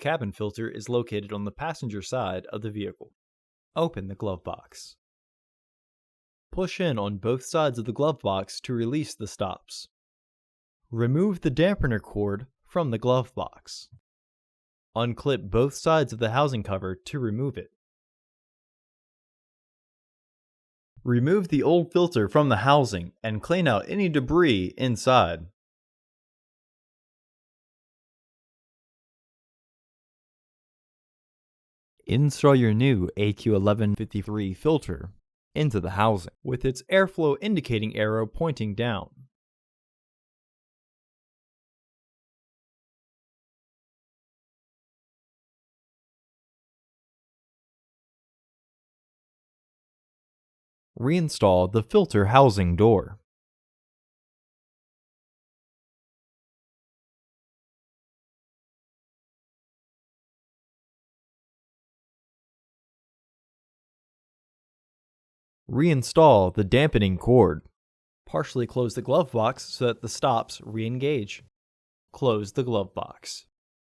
cabin filter is located on the passenger side of the vehicle. Open the glove box. Push in on both sides of the glove box to release the stops. Remove the dampener cord from the glove box. Unclip both sides of the housing cover to remove it. Remove the old filter from the housing and clean out any debris inside. Install your new AQ1153 filter into the housing with its airflow indicating arrow pointing down. Reinstall the filter housing door. Reinstall the dampening cord. Partially close the glove box so that the stops re-engage. Close the glove box.